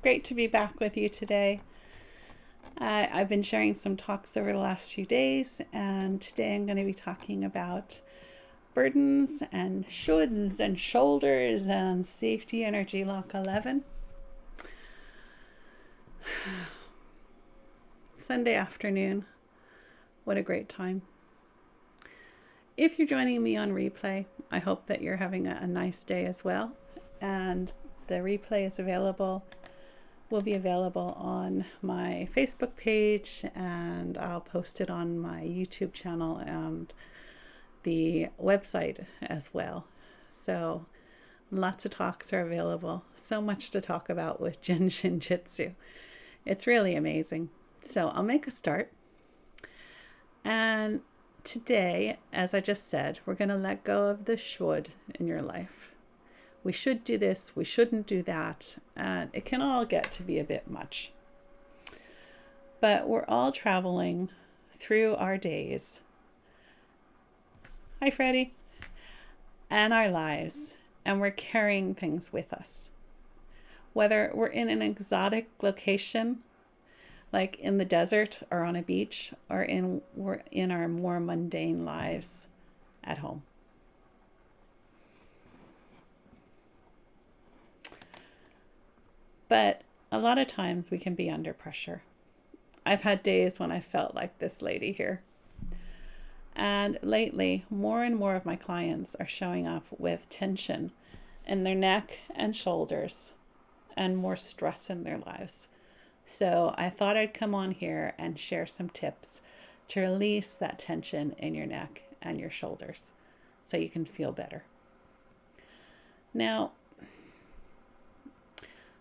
Great to be back with you today. I've been sharing some talks over the last few days, and today I'm going to be talking about burdens and shoulds and shoulders and safety energy lock 11. Sunday afternoon. What a great time. If you're joining me on replay, I hope that you're having a nice day as well. And the replay is will be available on my Facebook page, and I'll post it on my YouTube channel and the website as well. So lots of talks are available. So much to talk about with Jin Shin Jyutsu. It's really amazing. So I'll make a start. And today, as I just said, we're going to let go of the should in your life. We should do this, we shouldn't do that, and it can all get to be a bit much. But we're all traveling through our days. Hi, Freddie. And our lives, and we're carrying things with us. Whether we're in an exotic location, like in the desert or on a beach, or we're in our more mundane lives at home. But a lot of times we can be under pressure. I've had days when I felt like this lady here. And lately, more and more of my clients are showing up with tension in their neck and shoulders and more stress in their lives. So I thought I'd come on here and share some tips to release that tension in your neck and your shoulders so you can feel better. Now,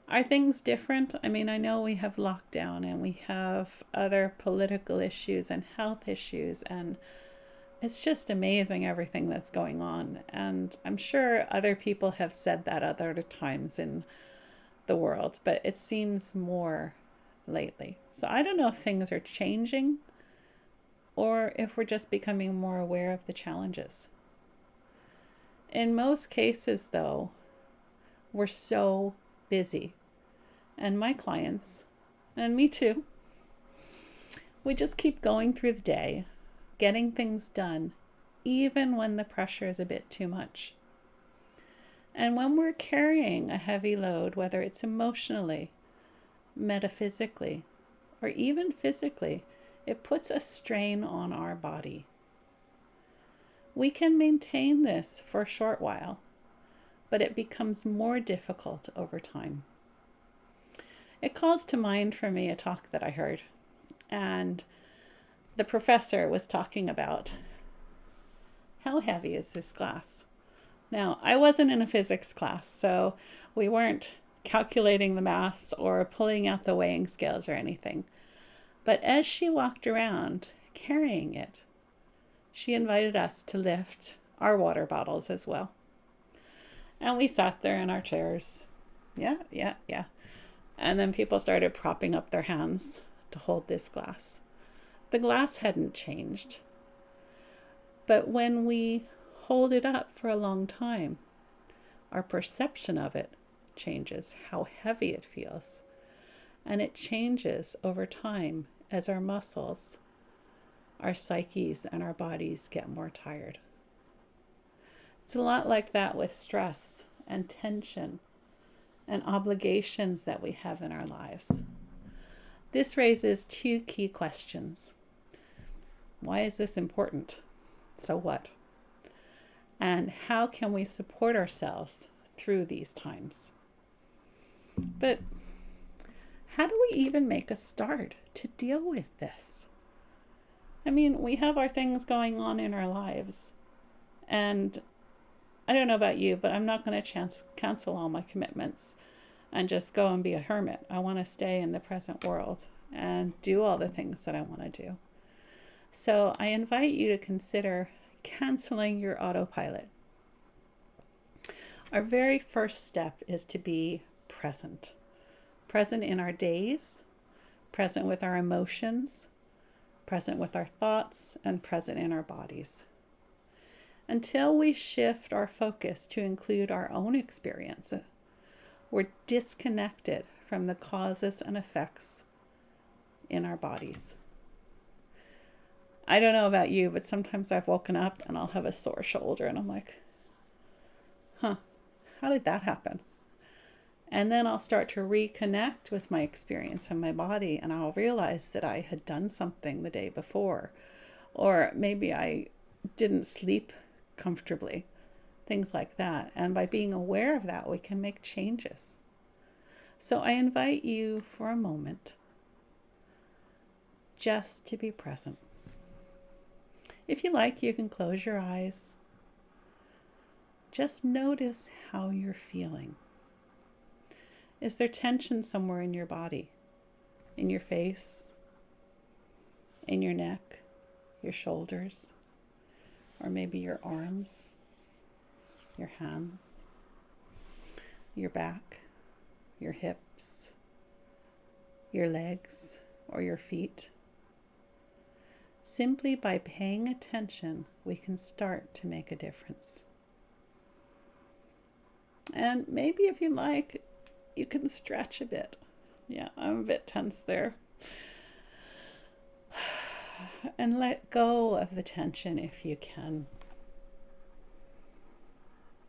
are things different? I mean, I know we have lockdown and we have other political issues and health issues, and it's just amazing everything that's going on. And I'm sure other people have said that other times in the world, but it seems more lately. So I don't know if things are changing or if we're just becoming more aware of the challenges. In most cases, though, we're so busy. And my clients, and me too, we just keep going through the day, getting things done, even when the pressure is a bit too much. And when we're carrying a heavy load, whether it's emotionally, metaphysically, or even physically, it puts a strain on our body. We can maintain this for a short while, but it becomes more difficult over time. It calls to mind for me a talk that I heard, and the professor was talking about how heavy is this glass. Now, I wasn't in a physics class, so we weren't calculating the mass or pulling out the weighing scales or anything. But as she walked around carrying it, she invited us to lift our water bottles as well. And we sat there in our chairs. Yeah. And then people started propping up their hands to hold this glass. The glass hadn't changed. But when we hold it up for a long time, our perception of it changes, how heavy it feels. And it changes over time as our muscles, our psyches, and our bodies get more tired. It's a lot like that with stress and tension and obligations that we have in our lives. This raises two key questions. Why is this important? So what? And how can we support ourselves through these times? But how do we even make a start to deal with this? I mean, we have our things going on in our lives, and I don't know about you, but I'm not going to cancel all my commitments and just go and be a hermit. I want to stay in the present world and do all the things that I want to do. So I invite you to consider canceling your autopilot. Our very first step is to be present. Present in our days, present with our emotions, present with our thoughts, and present in our bodies. Until we shift our focus to include our own experiences, we're disconnected from the causes and effects in our bodies. I don't know about you, but sometimes I've woken up and I'll have a sore shoulder and I'm like, how did that happen? And then I'll start to reconnect with my experience in my body, and I'll realize that I had done something the day before, or maybe I didn't sleep comfortably, things like that. And by being aware of that, we can make changes. So I invite you for a moment just to be present. If you like, you can close your eyes. Just notice how you're feeling. Is there tension somewhere in your body? In your face? In your neck? Your shoulders? Or maybe your arms? Your hands? Your back? Your hips? Your legs? Or your feet? Simply by paying attention, we can start to make a difference. And maybe if you like, you can stretch a bit. Yeah, I'm a bit tense there. And let go of the tension if you can.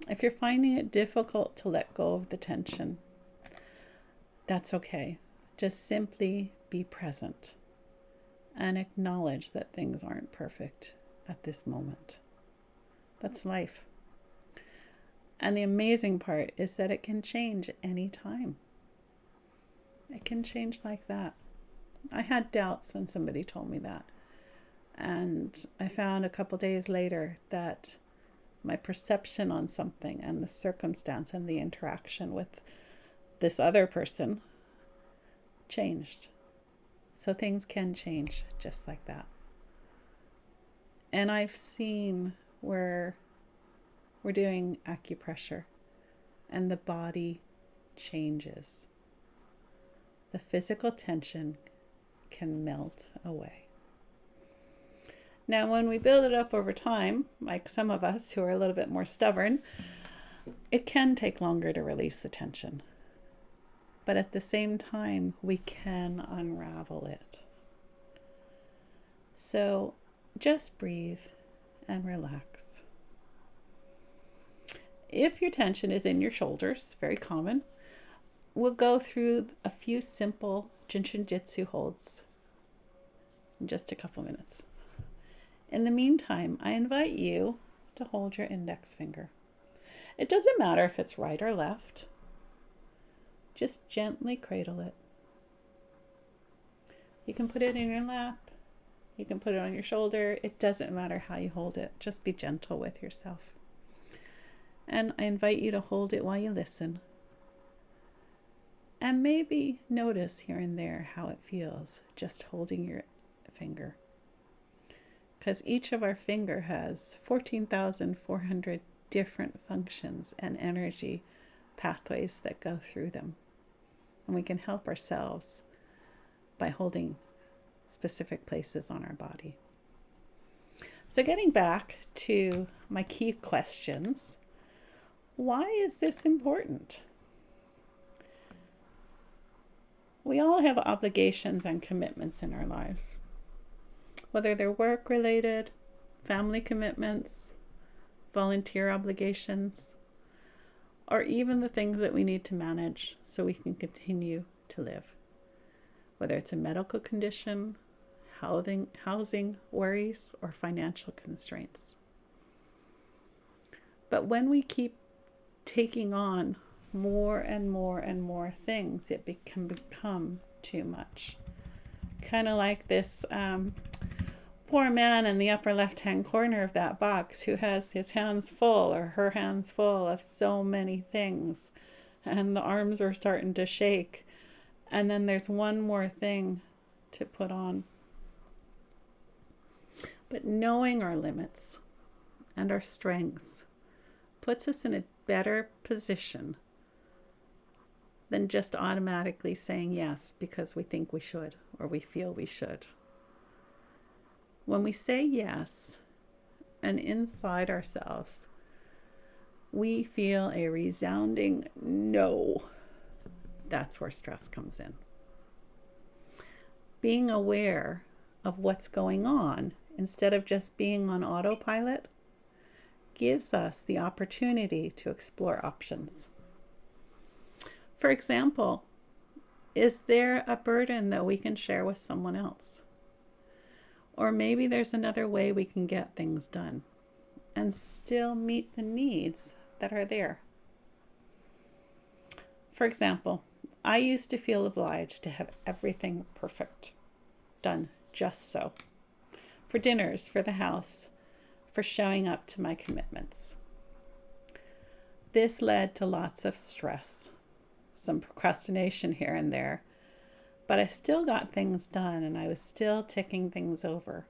If you're finding it difficult to let go of the tension, that's okay. Just simply be present and acknowledge that things aren't perfect at this moment. That's life. And the amazing part is that it can change any time. It can change like that. I had doubts when somebody told me that. And I found a couple days later that my perception on something and the circumstance and the interaction with this other person changed. So things can change just like that. And I've seen where we're doing acupressure and the body changes. The physical tension can melt away. Now, when we build it up over time, like some of us who are a little bit more stubborn, it can take longer to release the tension. But at the same time, we can unravel it. So just breathe and relax. If your tension is in your shoulders, very common, we'll go through a few simple Jin Shin Jyutsu holds in just a couple minutes. In the meantime, I invite you to hold your index finger. It doesn't matter if it's right or left. Just gently cradle it. You can put it in your lap. You can put it on your shoulder. It doesn't matter how you hold it. Just be gentle with yourself. And I invite you to hold it while you listen. And maybe notice here and there how it feels just holding your finger. Because each of our finger has 14,400 different functions and energy pathways that go through them. And we can help ourselves by holding specific places on our body. So getting back to my key questions, why is this important? We all have obligations and commitments in our lives, whether they're work-related, family commitments, volunteer obligations, or even the things that we need to manage so we can continue to live, whether it's a medical condition, housing worries, or financial constraints. But when we keep taking on more and more and more things, it can become too much. Kind of like this poor man in the upper left-hand corner of that box who has his hands full or her hands full of so many things, and the arms are starting to shake, and then there's one more thing to put on. But knowing our limits and our strengths puts us in a better position than just automatically saying yes because we think we should or we feel we should. When we say yes, and inside ourselves, we feel a resounding no, that's where stress comes in. Being aware of what's going on instead of just being on autopilot gives us the opportunity to explore options. For example, is there a burden that we can share with someone else? Or maybe there's another way we can get things done and still meet the needs that are there. For example, I used to feel obliged to have everything perfect, done just so. For dinners, for the house, for showing up to my commitments. This led to lots of stress, some procrastination here and there, but I still got things done and I was still ticking things over.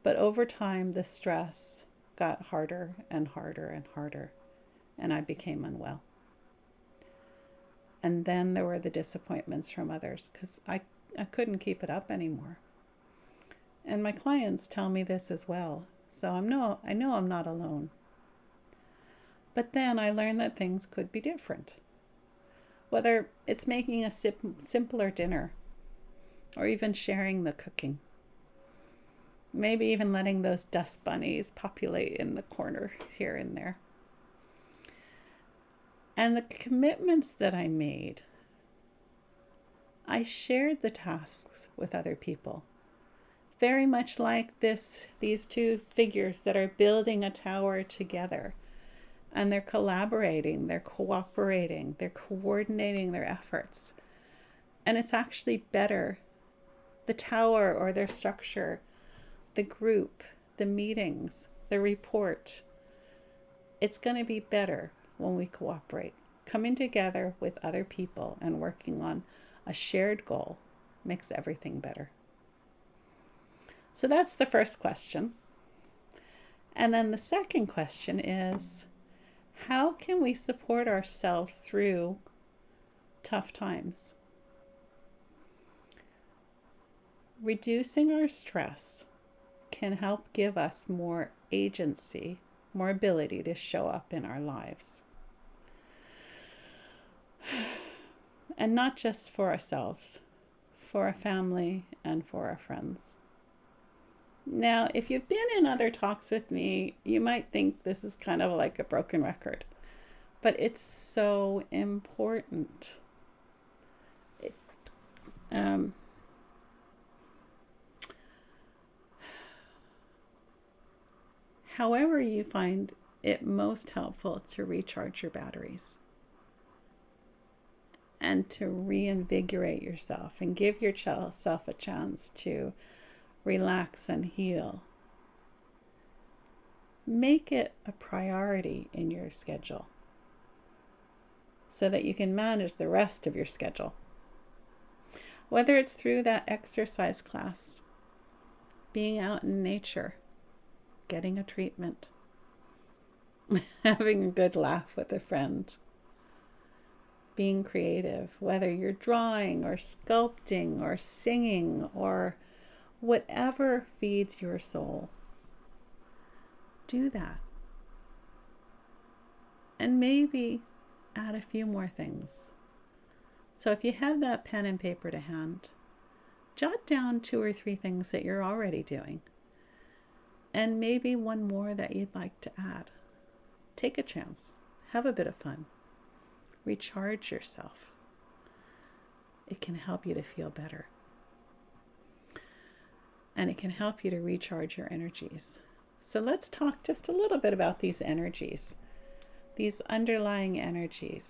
But over time, the stress got harder and harder and harder, and I became unwell. And then there were the disappointments from others because I couldn't keep it up anymore. And my clients tell me this as well, so I know I'm not alone. But then I learned that things could be different. Whether it's making a simpler dinner, or even sharing the cooking. Maybe even letting those dust bunnies populate in the corner here and there. And the commitments that I made, I shared the tasks with other people. Very much like these two figures that are building a tower together. And they're collaborating, they're cooperating, they're coordinating their efforts. And it's actually better. The tower or their structure, the group, the meetings, the report, it's going to be better when we cooperate. Coming together with other people and working on a shared goal makes everything better. So that's the first question. And then the second question is, how can we support ourselves through tough times? Reducing our stress can help give us more agency, more ability to show up in our lives. And not just for ourselves, for our family and for our friends. Now, if you've been in other talks with me, you might think this is kind of like a broken record, but it's so important. However you find it most helpful to recharge your batteries and to reinvigorate yourself and give yourself a chance to relax and heal. Make it a priority in your schedule so that you can manage the rest of your schedule. Whether it's through that exercise class, being out in nature, getting a treatment, having a good laugh with a friend, being creative, whether you're drawing or sculpting or singing or whatever feeds your soul. Do that. And maybe add a few more things. So if you have that pen and paper to hand, jot down 2 or 3 things that you're already doing. And maybe one more that you'd like to add. Take a chance. Have a bit of fun. Recharge yourself. It can help you to feel better. And it can help you to recharge your energies. So let's talk just a little bit about these energies, these underlying energies.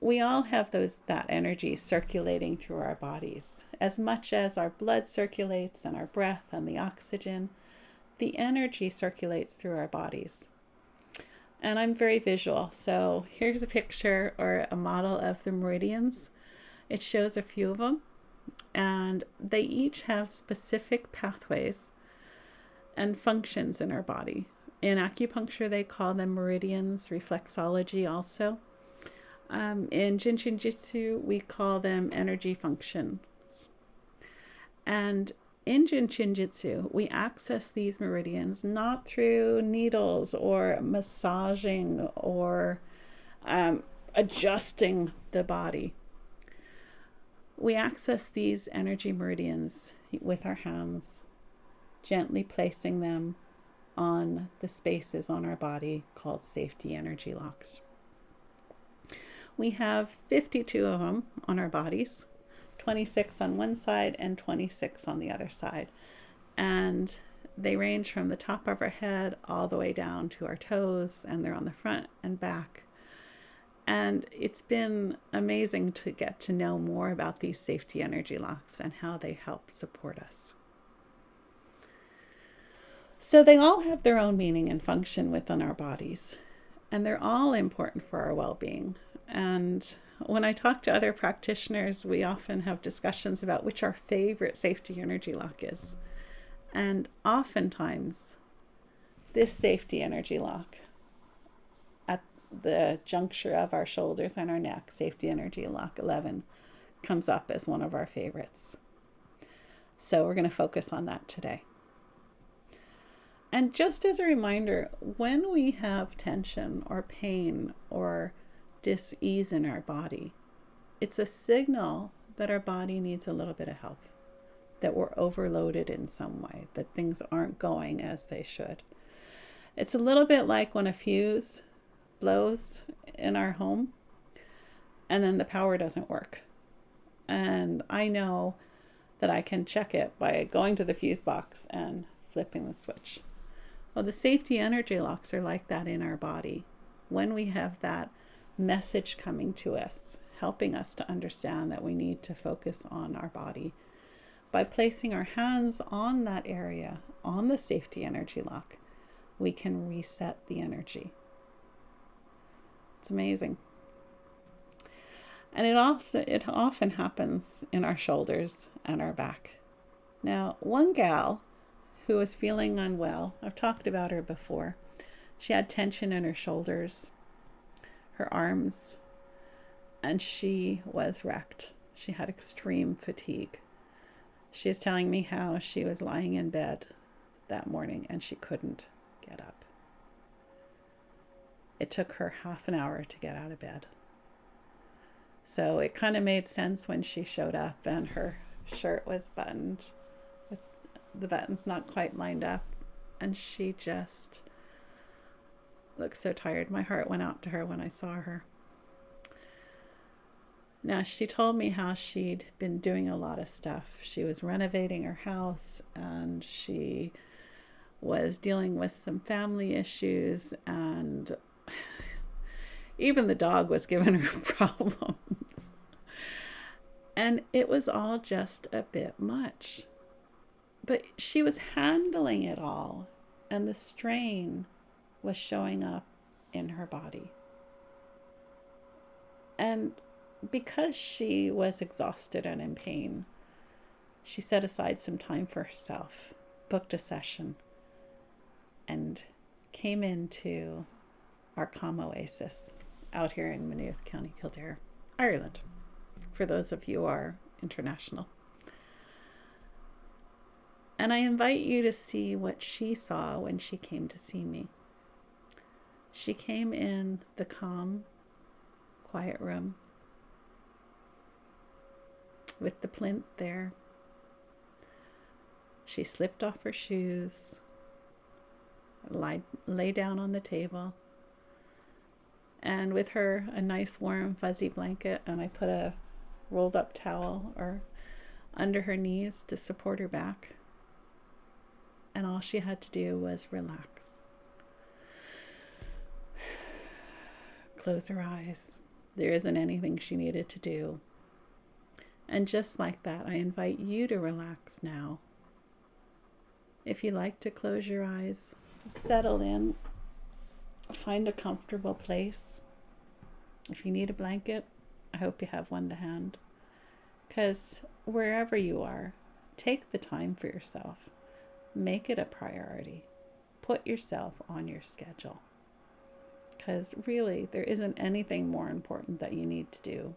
We all have that energy circulating through our bodies. As much as our blood circulates and our breath and the oxygen, the energy circulates through our bodies. And I'm very visual, so here's a picture or a model of the meridians. It shows a few of them, and they each have specific pathways and functions in our body. In acupuncture, they call them meridians, reflexology also. In Jin Shin Jyutsu, we call them energy functions. And in Jin Shin Jyutsu, we access these meridians not through needles or massaging or adjusting the body. We access these energy meridians with our hands, gently placing them on the spaces on our body called safety energy locks. We have 52 of them on our bodies, 26 on one side and 26 on the other side. And they range from the top of our head all the way down to our toes, and they're on the front and back. And it's been amazing to get to know more about these safety energy locks and how they help support us. So they all have their own meaning and function within our bodies, and they're all important for our well-being. And when I talk to other practitioners, we often have discussions about which our favorite safety energy lock is. And oftentimes, this safety energy lock at the juncture of our shoulders and our neck, safety energy lock 11, comes up as one of our favorites. So we're going to focus on that today. And just as a reminder, when we have tension or pain or dis-ease in our body, it's a signal that our body needs a little bit of help, that we're overloaded in some way, that things aren't going as they should. It's a little bit like when a fuse blows in our home and then the power doesn't work. And I know that I can check it by going to the fuse box and flipping the switch. Well, the safety energy locks are like that in our body. When we have that message coming to us, helping us to understand that we need to focus on our body, by placing our hands on that area, on the safety energy lock, we can reset the energy. It's amazing. And it often happens in our shoulders and our back. Now, one gal who was feeling unwell, I've talked about her before. She had tension in her shoulders, her arms, and she was wrecked. She had extreme fatigue. She was telling me how she was lying in bed that morning and she couldn't get up. It took her half an hour to get out of bed. So it kind of made sense when she showed up and her shirt was buttoned with the buttons not quite lined up, and she just looked so tired. My heart went out to her when I saw her. Now, she told me how she'd been doing a lot of stuff. She was renovating her house, and she was dealing with some family issues, and even the dog was giving her problems. And it was all just a bit much. But she was handling it all, and the strain was showing up in her body. And because she was exhausted and in pain, she set aside some time for herself, booked a session, and came into our calm oasis out here in Maynooth, County Kildare, Ireland, for those of you who are international. And I invite you to see what she saw when she came to see me. She came in the calm, quiet room with the plinth there. She slipped off her shoes, lay down on the table, and with her a nice warm fuzzy blanket, and I put a rolled up towel or under her knees to support her back. And all she had to do was relax. Close her eyes. There isn't anything she needed to do. And just like that, I invite you to relax now. If you like to close your eyes, settle in, find a comfortable place. If you need a blanket, I hope you have one to hand. Because wherever you are, take the time for yourself. Make it a priority. Put yourself on your schedule. Because really, there isn't anything more important that you need to do.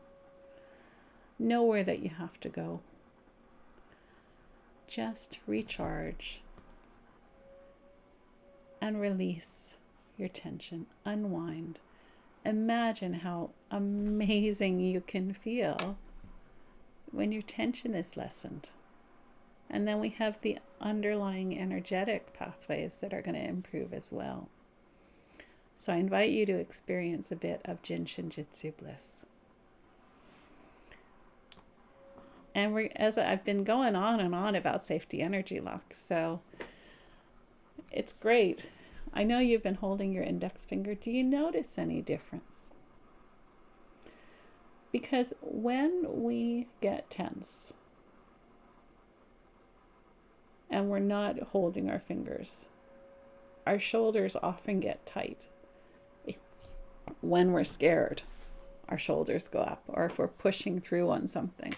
Nowhere that you have to go. Just recharge and release your tension. Unwind imagine how amazing you can feel when your tension is lessened. And then we have the underlying energetic pathways that are going to improve as well. So I invite you to experience a bit of Jin Shin Jyutsu bliss. And as I've been going on and on about safety energy lock, so it's great. I know you've been holding your index finger. Do you notice any difference? Because when we get tense and we're not holding our fingers, our shoulders often get tight. When we're scared, our shoulders go up, or if we're pushing through on something.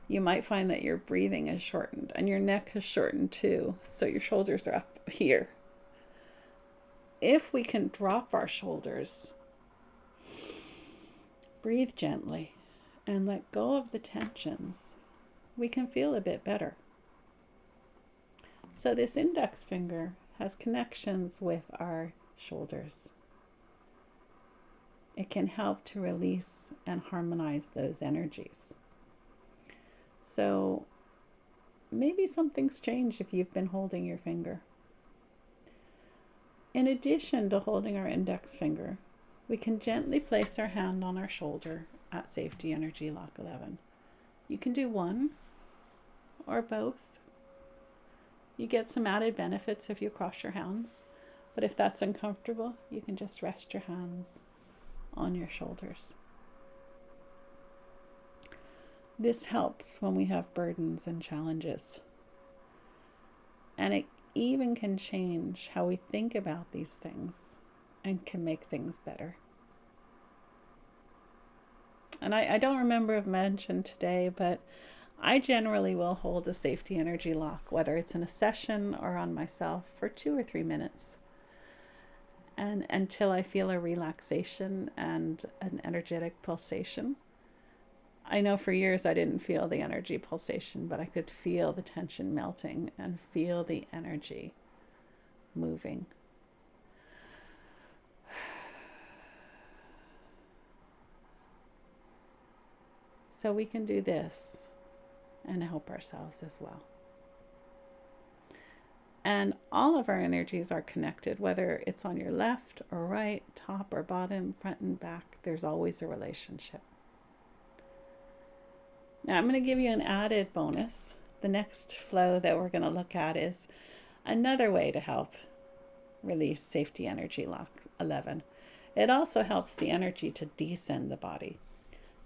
You might find that your breathing is shortened and your neck is shortened too, so your shoulders are up here. If we can drop our shoulders, breathe gently, and let go of the tensions, we can feel a bit better. So this index finger has connections with our shoulders. It can help to release and harmonize those energies. So maybe something's changed if you've been holding your finger. In addition to holding our index finger, we can gently place our hand on our shoulder at Safety Energy Lock 11. You can do one or both. You get some added benefits if you cross your hands, but if that's uncomfortable, you can just rest your hands on your shoulders. This helps when we have burdens and challenges. And it even can change how we think about these things and can make things better. And I don't remember if mentioned today, but I generally will hold a safety energy lock, whether it's in a session or on myself, for 2 or 3 minutes. And until I feel a relaxation and an energetic pulsation. I know for years I didn't feel the energy pulsation, but I could feel the tension melting and feel the energy moving. So we can do this and help ourselves as well. And all of our energies are connected, whether it's on your left or right, top or bottom, front and back, there's always a relationship. Now I'm going to give you an added bonus. The next flow that we're going to look at is another way to help release Safety Energy Lock 11. It also helps the energy to descend the body.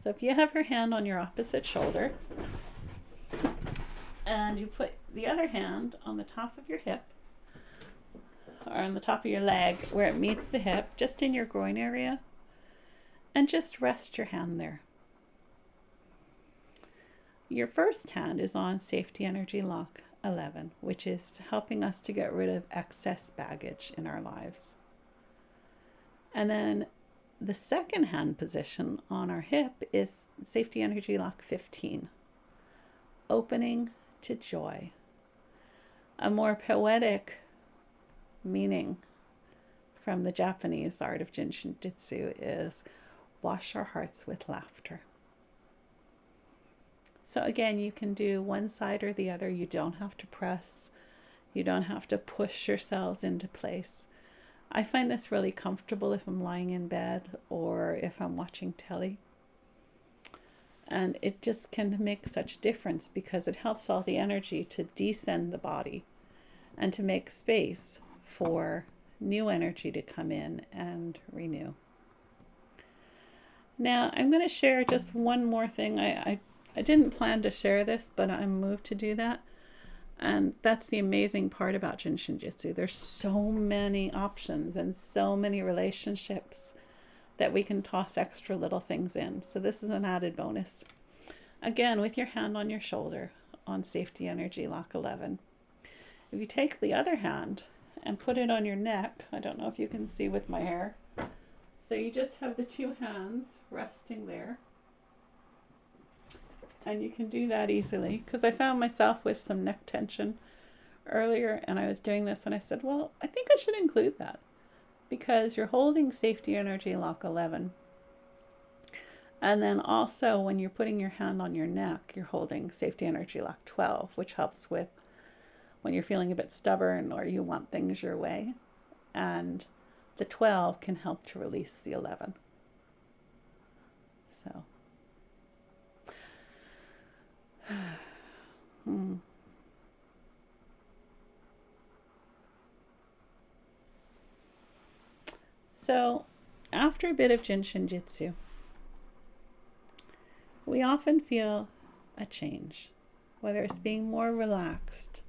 So if you have your hand on your opposite shoulder, and you put the other hand on the top of your hip, or on the top of your leg where it meets the hip, just in your groin area, and just rest your hand there. Your first hand is on Safety Energy Lock 11, which is helping us to get rid of excess baggage in our lives. And then the second hand position on our hip is Safety Energy Lock 15, opening to joy. A more poetic meaning from the Japanese art of Jin Shin Jyutsu is wash our hearts with laughter. So again, you can do one side or the other. You don't have to press. You don't have to push yourselves into place. I find this really comfortable if I'm lying in bed or if I'm watching telly. And it just can make such difference because it helps all the energy to descend the body and to make space for new energy to come in and renew. Now, I'm going to share just one more thing. I didn't plan to share this, but I'm moved to do that. And that's the amazing part about Jin Shin Jyutsu. There's so many options and so many relationships that we can toss extra little things in. So this is an added bonus. Again, with your hand on your shoulder on Safety Energy Lock 11. If you take the other hand and put it on your neck, I don't know if you can see with my hair. So you just have the two hands resting there. And you can do that easily, because I found myself with some neck tension earlier, and I was doing this, and I said, well, I think I should include that. because you're holding safety energy lock 11. And then also when you're putting your hand on your neck, you're holding safety energy lock 12, which helps with when you're feeling a bit stubborn or you want things your way. And the 12 can help to release the 11. So, So, after a bit of Jin Shin Jyutsu, we often feel a change, whether it's being more relaxed,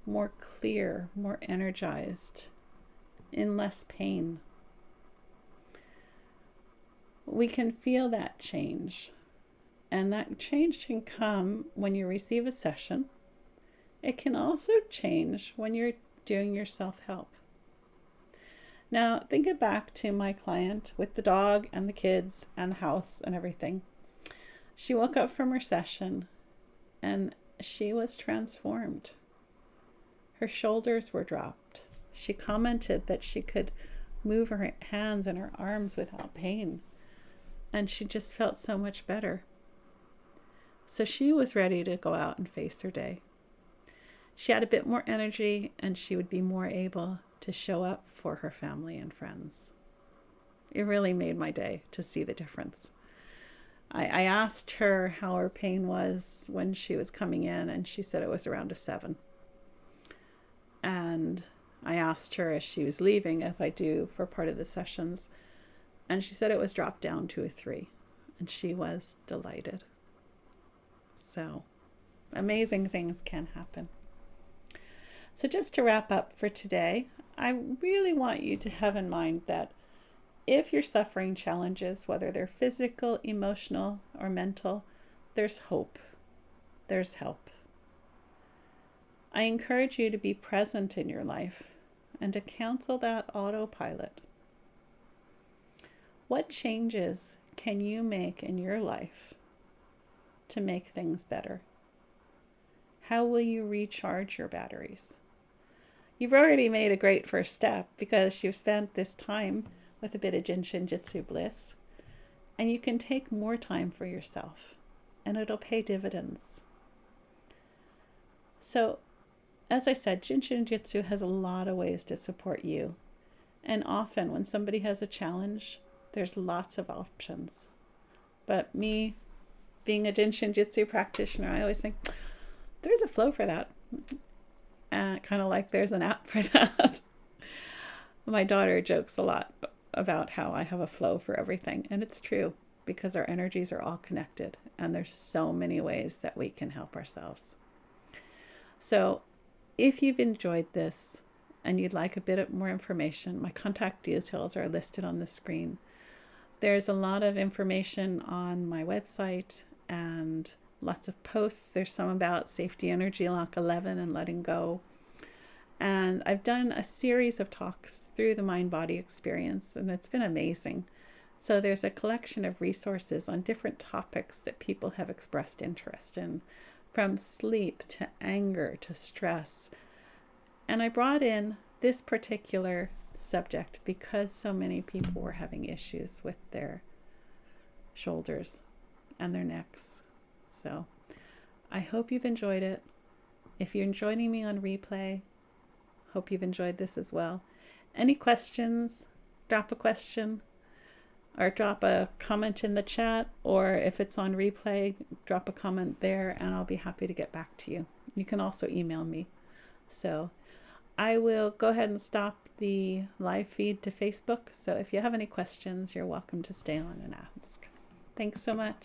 more clear, more energized, in less pain. We can feel that change, and that change can come when you receive a session. It can also change when you're doing your self-help. Now, think it back to my client with the dog and the kids and the house and everything. She woke up from her session and she was transformed. Her shoulders were dropped. She commented that she could move her hands and her arms without pain, and she just felt so much better. So she was ready to go out and face her day. She had a bit more energy, and she would be more able to show up for her family and friends. It really made my day to see the difference. I asked her how her pain was when she was coming in, and she said it was around a 7. And I asked her as she was leaving, as I do for part of the sessions, and she said it was dropped down to a 3, and she was delighted. So, amazing things can happen. So just to wrap up for today, I really want you to have in mind that if you're suffering challenges, whether they're physical, emotional, or mental, there's hope. There's help. I encourage you to be present in your life and to cancel that autopilot. What changes can you make in your life to make things better? How will you recharge your batteries? You've already made a great first step because you've spent this time with a bit of Jin Shin Jyutsu bliss, and you can take more time for yourself, and it'll pay dividends. So, as I said, Jin Shin Jyutsu has a lot of ways to support you, and often when somebody has a challenge, there's lots of options. But me, being a Jin Shin Jyutsu practitioner, I always think, there's a flow for that. Kind of like there's an app for that. My daughter jokes a lot about how I have a flow for everything, and it's true because our energies are all connected, and there's so many ways that we can help ourselves. So if you've enjoyed this and you'd like a bit more information, my contact details are listed on the screen. There's a lot of information on my website and lots of posts. There's some about safety energy lock 11 and letting go. And I've done a series of talks through the mind-body experience, and it's been amazing. So there's a collection of resources on different topics that people have expressed interest in, from sleep to anger to stress. And I brought in this particular subject because so many people were having issues with their shoulders and their necks. So I hope you've enjoyed it. If you're joining me on replay, hope you've enjoyed this as well. Any questions, drop a question or drop a comment in the chat, or if it's on replay, drop a comment there and I'll be happy to get back to you. You can also email me. So I will go ahead and stop the live feed to Facebook. So if you have any questions, you're welcome to stay on and ask. Thanks so much.